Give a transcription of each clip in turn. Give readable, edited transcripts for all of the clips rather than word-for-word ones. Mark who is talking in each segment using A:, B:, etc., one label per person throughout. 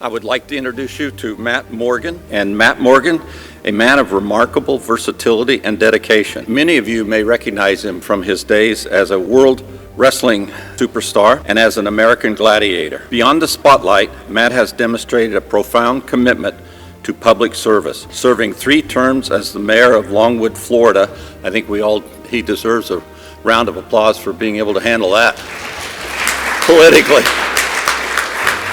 A: I would like to introduce you to Matt Morgan. And Matt Morgan, a man of remarkable versatility and dedication. Many of you may recognize him from his days as a world wrestling superstar and as an American gladiator. Beyond the spotlight, Matt has demonstrated a profound commitment to public service, serving 3 terms as the mayor of Longwood, Florida. I think he deserves a round of applause for being able to handle that politically.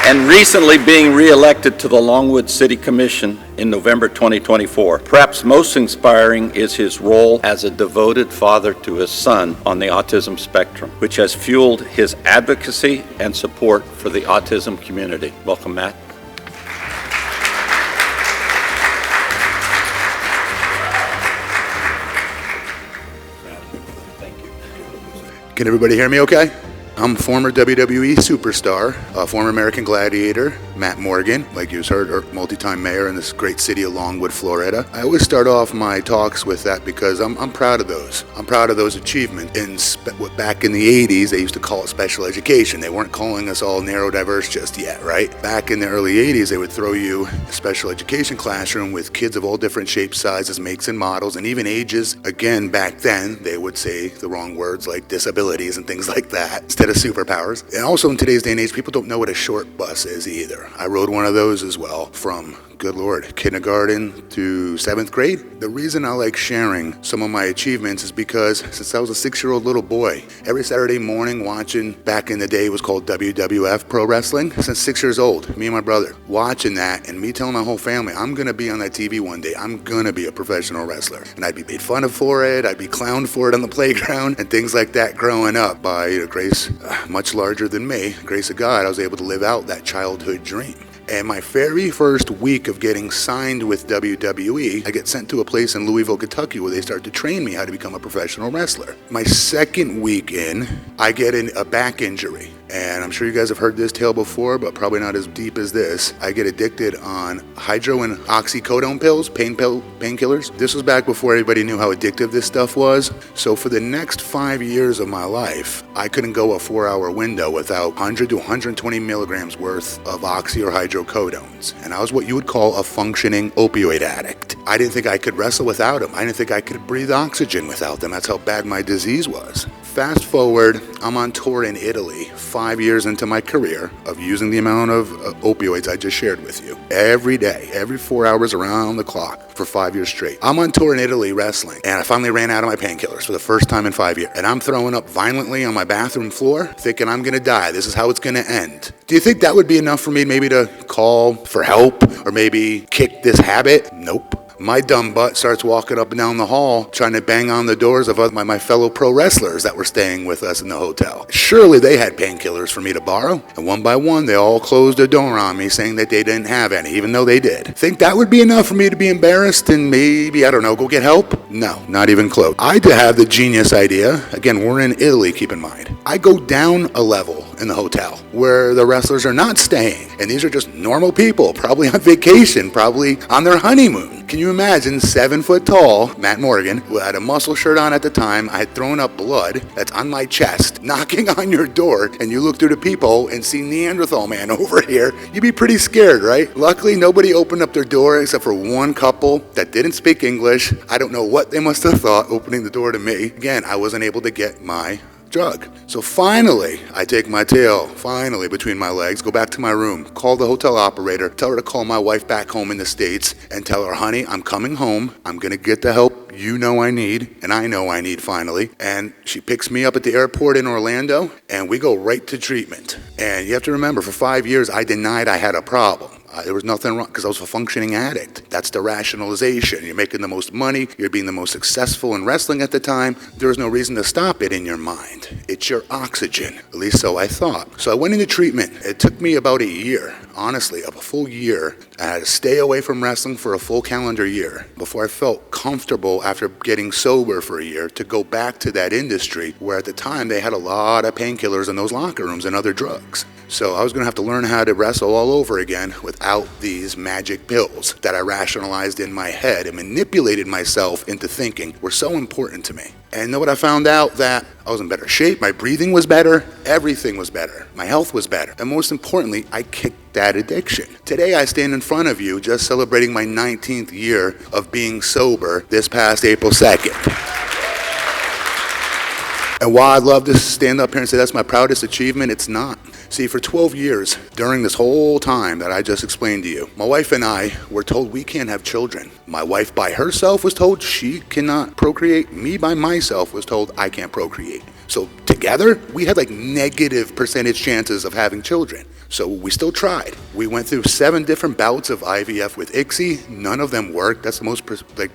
A: And recently being re-elected to the Longwood City Commission in November 2024. Perhaps most inspiring is his role as a devoted father to his son on the autism spectrum, which has fueled his advocacy and support for the autism community. Welcome, Matt. Thank you.
B: Can everybody hear me okay? I'm former WWE superstar, former American gladiator, Matt Morgan, like you just heard, multi-time mayor in this great city of Longwood, Florida. I always start off my talks with that because I'm proud of those. I'm proud of those achievements. Back in the 80s, they used to call it special education. They weren't calling us all neurodiverse just yet, right? Back in the early 80s, they would throw you a special education classroom with kids of all different shapes, sizes, makes, and models, and even ages. Again, back then, they would say the wrong words like disabilities and things like that instead of superpowers. And also in today's day and age, people don't know what a short bus is either. I rode one of those as well from, good Lord, kindergarten to 7th grade. The reason I like sharing some of my achievements is because since I was a 6-year-old little boy, every Saturday morning watching, back in the day it was called WWF Pro Wrestling, since 6 years old, me and my brother, watching that and me telling my whole family, I'm gonna be on that TV one day, I'm gonna be a professional wrestler. And I'd be made fun of for it, I'd be clowned for it on the playground and things like that growing up. By grace, much larger than me, grace of God, I was able to live out that childhood dream. And my very first week of getting signed with WWE, I get sent to a place in Louisville, Kentucky where they start to train me how to become a professional wrestler. My second week in, I get a back injury. And I'm sure you guys have heard this tale before, but probably not as deep as this. I get addicted on hydro and oxycodone pills, painkillers. This was back before everybody knew how addictive this stuff was. So for the next 5 years of my life, I couldn't go a 4-hour window without 100 to 120 milligrams worth of oxy or hydrocodones. And I was what you would call a functioning opioid addict. I didn't think I could wrestle without them. I didn't think I could breathe oxygen without them. That's how bad my disease was. Fast forward, I'm on tour in Italy 5 years into my career of using the amount of opioids I just shared with you. Every day, every 4 hours around the clock for 5 years straight. I'm on tour in Italy wrestling, and I finally ran out of my painkillers for the first time in 5 years. And I'm throwing up violently on my bathroom floor, thinking I'm gonna die. This is how it's gonna end. Do you think that would be enough for me maybe to call for help or maybe kick this habit? Nope. My dumb butt starts walking up and down the hall trying to bang on the doors of my fellow pro wrestlers that were staying with us in the hotel. Surely they had painkillers for me to borrow, and one by one they all closed their door on me saying that they didn't have any, even though they did. Think that would be enough for me to be embarrassed and maybe, I don't know, go get help? No, not even close. I did have the genius idea, again, we're in Italy, keep in mind. I go down a level in the hotel where the wrestlers are not staying, and these are just normal people, probably on vacation, probably on their honeymoon. Can you imagine 7 foot tall Matt Morgan, who had a muscle shirt on at the time, I had thrown up blood that's on my chest, knocking on your door, and you look through the peephole and see Neanderthal man over here, you'd be pretty scared, right? Luckily, nobody opened up their door except for one couple that didn't speak English. I don't know what they must have thought opening the door to me. Again, I wasn't able to get my drug. So finally, I take my tail, finally, between my legs, go back to my room, call the hotel operator, tell her to call my wife back home in the States, and tell her, honey, I'm coming home. I'm gonna get the help you know I need, and I know I need finally. And she picks me up at the airport in Orlando, and we go right to treatment. And you have to remember, for 5 years, I denied I had a problem. There was nothing wrong because I was a functioning addict. That's the rationalization. You're making the most money. You're being the most successful in wrestling at the time. There was no reason to stop it in your mind. It's your oxygen. At least so I thought. So I went into treatment. It took me about a year, honestly, a full year. I had to stay away from wrestling for a full calendar year before I felt comfortable after getting sober for a year to go back to that industry where at the time they had a lot of painkillers in those locker rooms and other drugs. So I was going to have to learn how to wrestle all over again with out these magic pills that I rationalized in my head and manipulated myself into thinking were so important to me. And know what I found out? That I was in better shape, my breathing was better, everything was better, my health was better, and most importantly, I kicked that addiction. Today I stand in front of you just celebrating my 19th year of being sober this past April 2nd. And while I'd love to stand up here and say that's my proudest achievement, it's not. See, for 12 years, during this whole time that I just explained to you, my wife and I were told we can't have children. My wife by herself was told she cannot procreate. Me by myself was told I can't procreate. So together, we had like negative percentage chances of having children. So we still tried. We went through 7 different bouts of IVF with ICSI. None of them worked. That's the most,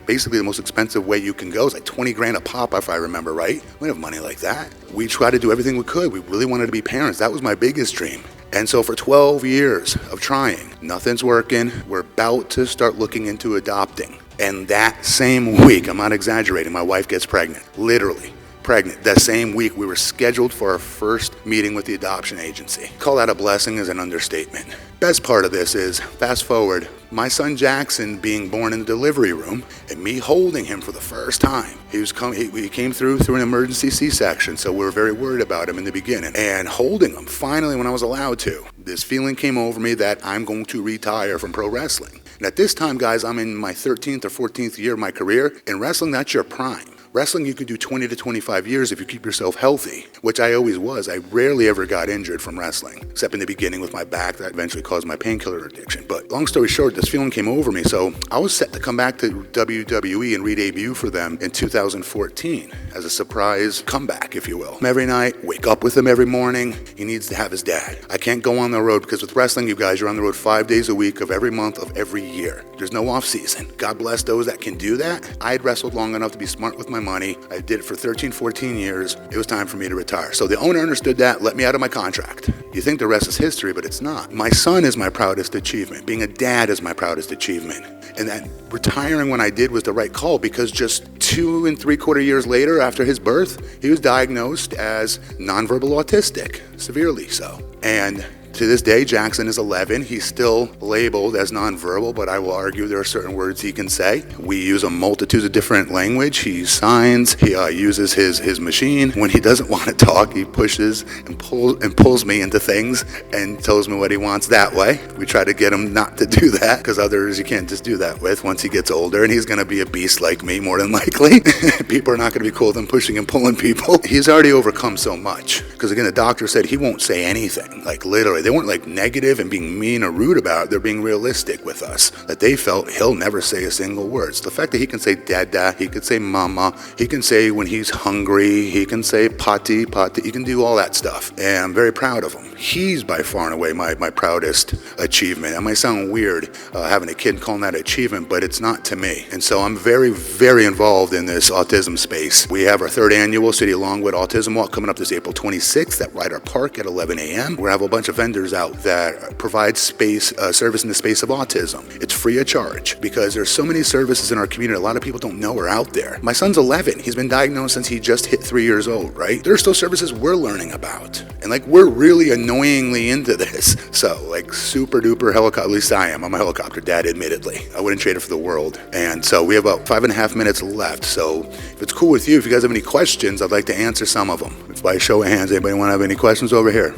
B: basically the most expensive way you can go. It's like 20 grand a pop, if I remember right. We don't have money like that. We tried to do everything we could. We really wanted to be parents. That was my biggest dream. And so for 12 years of trying, nothing's working. We're about to start looking into adopting. And that same week, I'm not exaggerating, my wife gets pregnant, literally. Pregnant. That same week, we were scheduled for our first meeting with the adoption agency. Call that a blessing is an understatement. Best part of this is, fast forward, my son Jackson being born in the delivery room and me holding him for the first time. He came through an emergency C-section, so we were very worried about him in the beginning. And holding him, finally, when I was allowed to, this feeling came over me that I'm going to retire from pro wrestling. And at this time, guys, I'm in my 13th or 14th year of my career. In wrestling, that's your prime. Wrestling, you could do 20 to 25 years if you keep yourself healthy, which I always was. I rarely ever got injured from wrestling, except in the beginning with my back that eventually caused my painkiller addiction. But long story short, this feeling came over me, so I was set to come back to WWE and re-debut for them in 2014 as a surprise comeback, if you will. Every night, wake up with him every morning. He needs to have his dad. I can't go on the road because with wrestling, you guys, you're on the road 5 days a week of every month of every year. There's no off season. God bless those that can do that. I had wrestled long enough to be smart with my money. I did it for 13, 14 years. It was time for me to retire. So the owner understood that, let me out of my contract. You think the rest is history, but it's not. My son is my proudest achievement. Being a dad is my proudest achievement. And that retiring when I did was the right call because just 2 3/4 years later after his birth, he was diagnosed as nonverbal autistic, severely so. And to this day, Jackson is 11. He's still labeled as nonverbal, but I will argue there are certain words he can say. We use a multitude of different language. He signs. He uses his machine. When he doesn't want to talk, he pushes and pulls me into things and tells me what he wants that way. We try to get him not to do that because others you can't just do that with once he gets older, and he's going to be a beast like me more than likely. People are not going to be cool with him pushing and pulling people. He's already overcome so much because, again, the doctor said he won't say anything, like literally. They weren't like negative and being mean or rude about it. They're being realistic with us. That they felt he'll never say a single word. So the fact that he can say dada, he can say mama, he can say when he's hungry, he can say pati, he can do all that stuff. And I'm very proud of him. He's by far and away my proudest achievement. It might sound weird having a kid calling that achievement, but it's not to me. And so I'm very, very involved in this autism space. We have our 3rd annual City of Longwood Autism Walk coming up this April 26th at Ryder Park at 11 a.m. We're going to have a bunch of vendors out that provide service in the space of autism. It's free of charge because there's so many services in our community a lot of people don't know are out there. My son's 11. He's been diagnosed since he just hit 3 years old, right? There are still services we're learning about. And like we're really annoyingly into this. So like super duper helicopter, at least I am. I'm a helicopter dad, admittedly. I wouldn't trade it for the world. And so we have about 5.5 minutes left. So if it's cool with you, if you guys have any questions, I'd like to answer some of them. If by show of hands, anybody want to have any questions over here?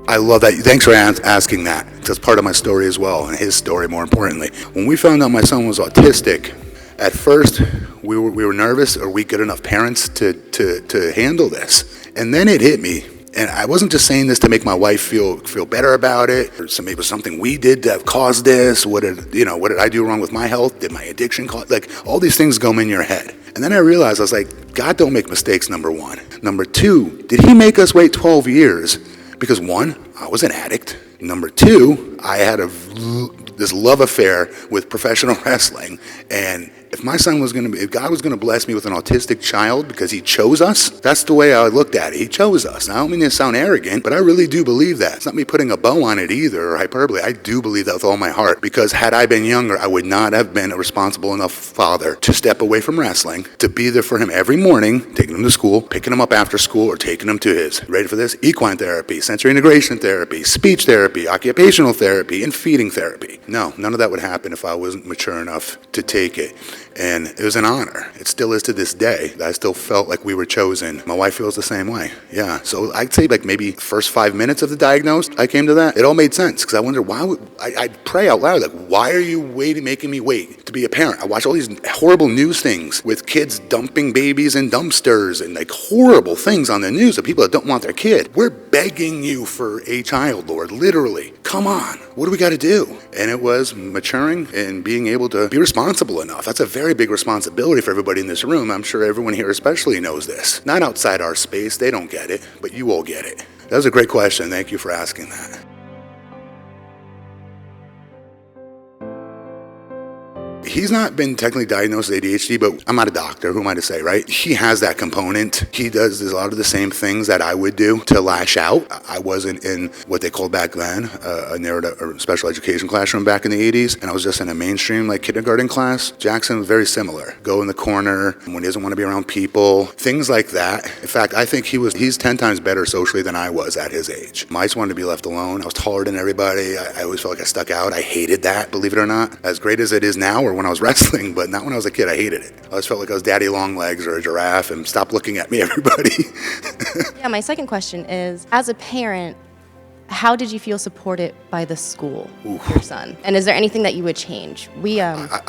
B: I love that. Thanks for asking that. That's part of my story as well, and his story more importantly. When we found out my son was autistic, at first we were nervous. Are we good enough parents to handle this? And then it hit me. And I wasn't just saying this to make my wife feel better about it, or maybe it was something we did to have caused this. What did I do wrong with my health? Did my addiction cause? Like all these things go in your head. And then I realized, I was like, God don't make mistakes, number one. Number two, did he make us wait 12 years? Because 1, I was an addict. Number 2, I had this love affair with professional wrestling, and If my son was going to be, if God was going to bless me with an autistic child because he chose us, that's the way I looked at it. He chose us. Now, I don't mean to sound arrogant, but I really do believe that. It's not me putting a bow on it either, or hyperbole. I do believe that with all my heart, because had I been younger, I would not have been a responsible enough father to step away from wrestling, to be there for him every morning, taking him to school, picking him up after school, or taking him to his, ready for this, equine therapy, sensory integration therapy, speech therapy, occupational therapy, and feeding therapy. No, none of that would happen if I wasn't mature enough to take it. And it was an honor. It still is to this day. I still felt like we were chosen. My wife feels the same way. Yeah. So I'd say like maybe first 5 minutes of the diagnosis, I came to that. It all made sense because I wondered why I'd pray out loud, like, why are you making me wait to be a parent? I watch all these horrible news things with kids dumping babies in dumpsters and like horrible things on the news of people that don't want their kid. We're begging you for a child, Lord, literally. Come on. What do we got to do? And it was maturing and being able to be responsible enough. That's a very big responsibility for everybody in this room. I'm sure everyone here especially knows this. Not outside our space. They don't get it, but you all get it. That was a great question. Thank you for asking that. He's not been technically diagnosed with ADHD, but I'm not a doctor. Who am I to say, right? He has that component. He does a lot of the same things that I would do to lash out. I wasn't in what they called back then a narrative or special education classroom back in the 80s, and I was just in a mainstream like kindergarten class. Jackson was very similar. Go in the corner when he doesn't want to be around people, things like that. In fact, I think he's 10 times better socially than I was at his age. I just wanted to be left alone. I was taller than everybody. I always felt like I stuck out. I hated that, believe it or not. As great as it is now, or when I was wrestling, but not when I was a kid. I hated it. I always felt like I was Daddy Longlegs or a giraffe, and stop looking at me, everybody.
C: Yeah, my second question is, as a parent, how did you feel supported by the school, your son? And is there anything that you would change? We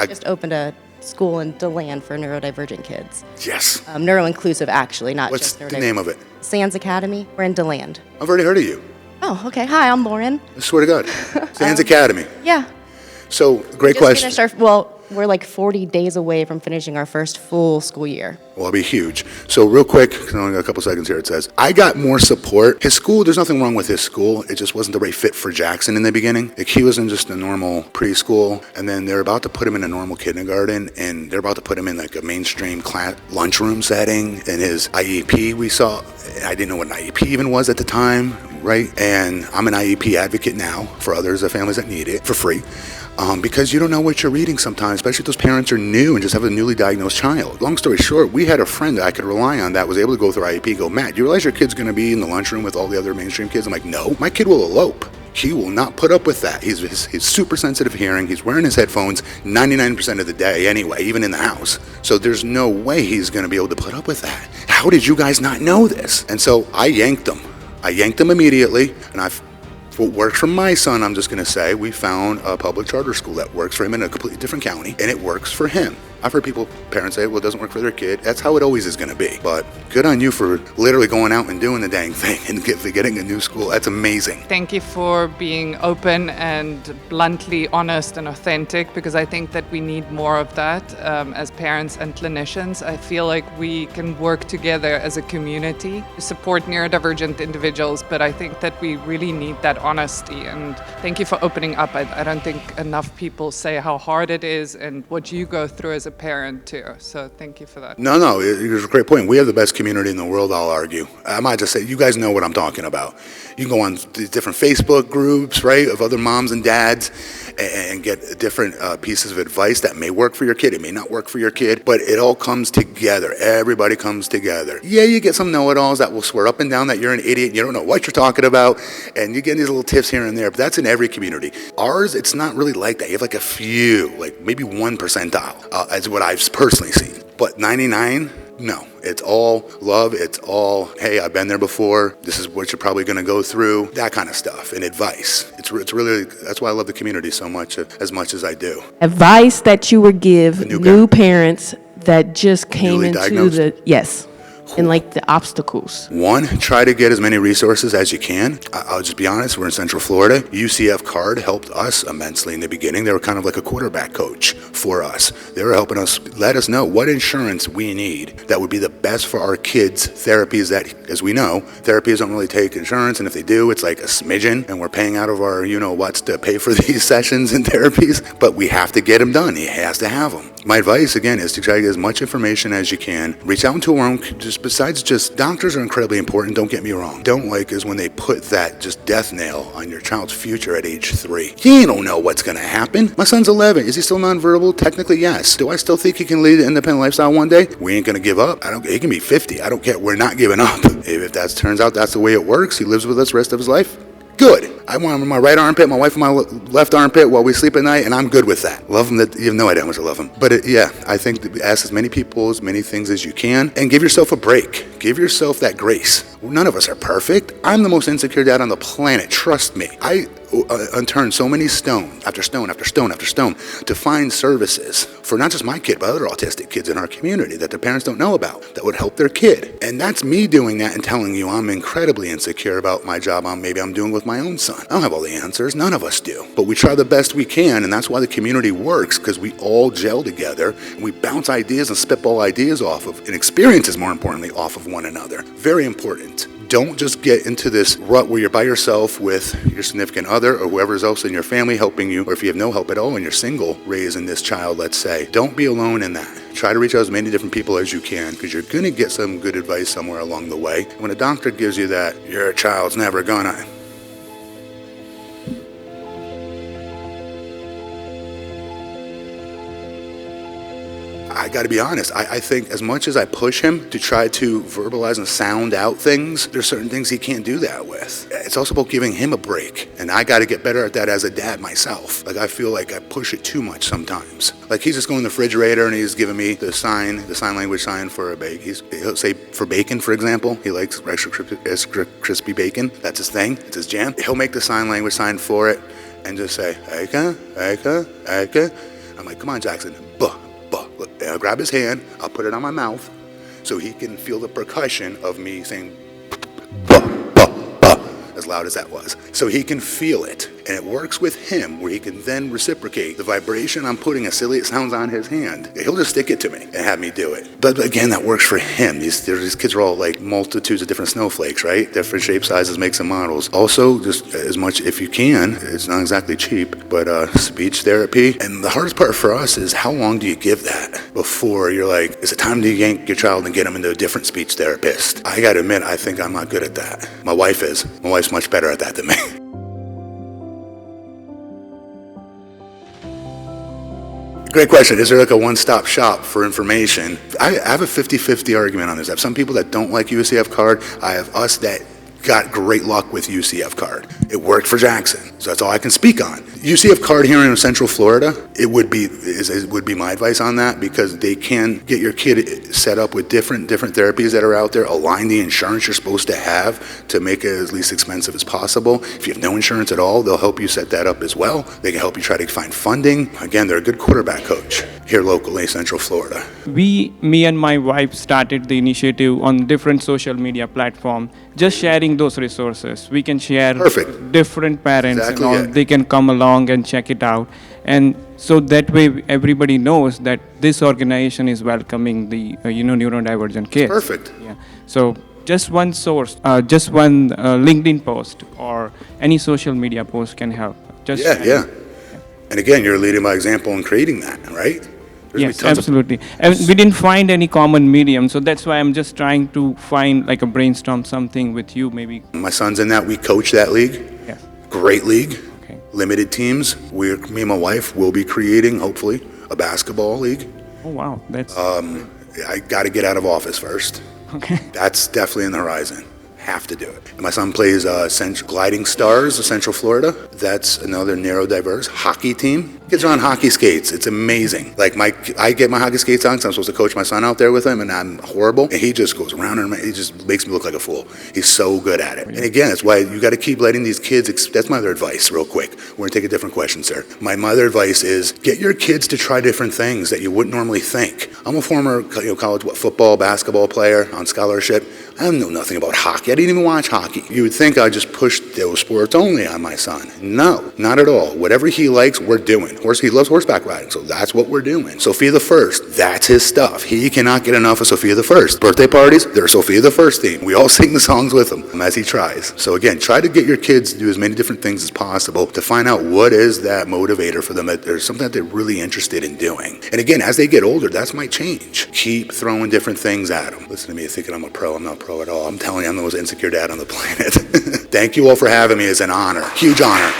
C: just opened a school in DeLand for neurodivergent kids.
B: Yes.
C: Neuro-inclusive, actually, not
B: What's
C: just
B: the
C: neurodivergent.
B: name of it?
C: Sands Academy. We're in DeLand.
B: I've already heard of you.
C: Oh, okay. Hi, I'm Lauren.
B: I swear to God. Sands Academy.
C: Yeah.
B: So, great question.
C: We're like 40 days away from finishing our first full school year.
B: Well, it'll be huge. So real quick, 'cause I only got a couple seconds here, it says, I got more support. His school, there's nothing wrong with his school. It just wasn't the right fit for Jackson in the beginning. Like, he was in just a normal preschool, and then they're about to put him in a normal kindergarten, and they're about to put him in like a mainstream class lunchroom setting. And his IEP we saw, I didn't know what an IEP even was at the time, right? And I'm an IEP advocate now for others, the families that need it, for free. Because you don't know what you're reading sometimes, especially if those parents are new and just have a newly diagnosed child. Long story short, we had a friend that I could rely on that was able to go through IEP and go, Matt, do you realize your kid's going to be in the lunchroom with all the other mainstream kids? I'm like, no, my kid will elope. He will not put up with that. He's super sensitive hearing. He's wearing his headphones 99% of the day anyway, even in the house. So there's no way he's going to be able to put up with that. How did you guys not know this? And so I yanked him. immediately, and what works for my son, I'm just going to say, we found a public charter school that works for him in a completely different county, and it works for him. I've heard parents say, well, it doesn't work for their kid. That's how it always is going to be. But good on you for literally going out and doing the dang thing and getting a new school. That's amazing.
D: Thank you for being open and bluntly honest and authentic, because I think that we need more of that as parents and clinicians. I feel like we can work together as a community to support neurodivergent individuals, but I think that we really need that honesty. And thank you for opening up. I don't think enough people say how hard it is and what you go through as a parent too. So thank you for that.
B: No, it's a great point. We have the best community in the world, I'll argue. I might just say, you guys know what I'm talking about. You can go on these different Facebook groups, right, of other moms and dads and get different pieces of advice that may work for your kid. It may not work for your kid, but it all comes together. Everybody comes together. Yeah, you get some know-it-alls that will swear up and down that you're an idiot and you don't know what you're talking about, and you get these little tips here and there, but that's in every community. Ours, it's not really like that. You have like a few, like maybe 1 percentile, as what I've personally seen. But 99, no. It's all love. It's all, hey, I've been there before. This is what you're probably going to go through. That kind of stuff and advice. It's really, that's why I love the community so much, as I do.
E: Advice that you would give new parents that just came
B: Newly
E: into
B: diagnosed?
E: yes, and like the obstacles.
B: One, try to get as many resources as you can. I'll just be honest, we're in Central Florida. UCF Card helped us immensely in the beginning. They were kind of like a quarterback coach for us. They were helping us, let us know what insurance we need that would be the best for our kids' therapies that, as we know, therapies don't really take insurance, and if they do, it's like a smidgen, and we're paying out of our you-know-whats to pay for these sessions and therapies, but we have to get them done. He has to have them. My advice, again, is to try to get as much information as you can. Reach out into our own, just besides just, doctors are incredibly important, don't get me wrong. Don't like is when they put that just death nail on your child's future at age 3. You don't know what's going to happen. My son's 11. Is he still nonverbal? Technically, yes. Do I still think he can lead an independent lifestyle one day? We ain't going to give up. He can be 50. I don't care. We're not giving up. If that turns out that's the way it works, he lives with us the rest of his life, good. I want him in my right armpit, my wife in my left armpit while we sleep at night, and I'm good with that. Love him, that you have no idea how much I love him. But I think that ask as many people, as many things as you can, and give yourself a break. Give yourself that grace. None of us are perfect. I'm the most insecure dad on the planet, trust me. I unturned so many stone after stone after stone after stone to find services for not just my kid, but other autistic kids in our community that their parents don't know about that would help their kid. And that's me doing that and telling you I'm incredibly insecure about my job maybe I'm doing with my own son. I don't have all the answers. None of us do. But we try the best we can, and that's why the community works, because we all gel together and we bounce ideas and spitball ideas off of, and experiences, more importantly, off of one another. Very important. Don't just get into this rut where you're by yourself with your significant other or whoever's else in your family helping you, or if you have no help at all and you're single raising this child, let's say. Don't be alone in that. Try to reach out as many different people as you can, because you're going to get some good advice somewhere along the way. When a doctor gives you that, your child's never gonna. I got to be honest, I think as much as I push him to try to verbalize and sound out things, there's certain things he can't do that with. It's also about giving him a break, and I got to get better at that as a dad myself. Like, I feel like I push it too much sometimes. Like, he's just going to the refrigerator and he's giving me the sign language sign for a bake. He'll say for bacon, for example. He likes extra crispy bacon. That's his thing. It's his jam. He'll make the sign language sign for it and just say, Eka, Eka, Eka. I'm like, come on, Jackson. Buh. And I'll grab his hand, I'll put it on my mouth so he can feel the percussion of me saying buh, buh, buh, as loud as that was. So he can feel it. And it works with him where he can then reciprocate the vibration I'm putting, as silly it sounds, on his hand. He'll just stick it to me and have me do it. But again, that works for him. These kids are all like multitudes of different snowflakes, right? Different shape, sizes, makes, and models. Also, just as much, if you can, it's not exactly cheap, but speech therapy. And the hardest part for us is how long do you give that before you're like, is it time to yank your child and get him into a different speech therapist? I gotta admit, I think I'm not good at that. My wife is. My wife's much better at that than me. Great question. Is there like a one-stop shop for information? I have a 50-50 argument on this. I have some people that don't like UCF Card. I have us that got great luck with UCF Card. It worked for Jackson, so that's all I can speak on. UCF Card here in Central Florida, it would be my advice on that, because they can get your kid set up with different therapies that are out there, align the insurance you're supposed to have to make it as least expensive as possible. If you have no insurance at all, they'll help you set that up as well. They can help you try to find funding. Again, they're a good quarterback coach here locally, Central Florida.
F: Me and my wife started the initiative on different social media platforms, just sharing those resources. We can share different parents
B: Exactly,
F: and all.
B: yeah.
F: They can come along and check it out. And so that way everybody knows that this organization is welcoming the neurodivergent kids.
B: Perfect.
F: Yeah. So just one source, just one LinkedIn post or any social media post can help. Just
B: Yeah. And again, you're leading by example in creating that, right? There's
F: Yes,
B: tons of-
F: absolutely. And we didn't find any common medium, so that's why I'm just trying to find like a brainstorm something with you maybe.
B: My son's in that. We coach that league.
F: Yes.
B: Great league.
F: Okay.
B: Limited teams. Me and my wife will be creating, hopefully, a basketball league.
F: Oh wow, that's
B: I got to get out of office first.
F: okay.
B: That's definitely in the horizon. Have to do it. And my son plays Gliding Stars of Central Florida. That's another neurodiverse hockey team. Kids are on hockey skates. It's amazing. Like I get my hockey skates on because I'm supposed to coach my son out there with him, and I'm horrible. And he just goes around and he just makes me look like a fool. He's so good at it. And again, that's why you got to keep letting these kids. That's my other advice, real quick. We're gonna take a different question, sir. My other advice is get your kids to try different things that you wouldn't normally think. I'm a former college football, basketball player on scholarship. I know nothing about hockey. I didn't even watch hockey. You would think I just pushed those sports only on my son. No, not at all. Whatever he likes, we're doing. He loves horseback riding, so that's what we're doing. Sophia the First, that's his stuff. He cannot get enough of Sophia the First. Birthday parties, they're Sophia the First theme. We all sing the songs with him as he tries. So again, try to get your kids to do as many different things as possible to find out what is that motivator for them, that there's something that they're really interested in doing. And again, as they get older, that might change. Keep throwing different things at them. Listen to me, thinking I'm a pro. I'm not a pro at all. I'm telling you, I'm the most insecure dad on the planet. Thank you all for having me. It's an honor. Huge honor.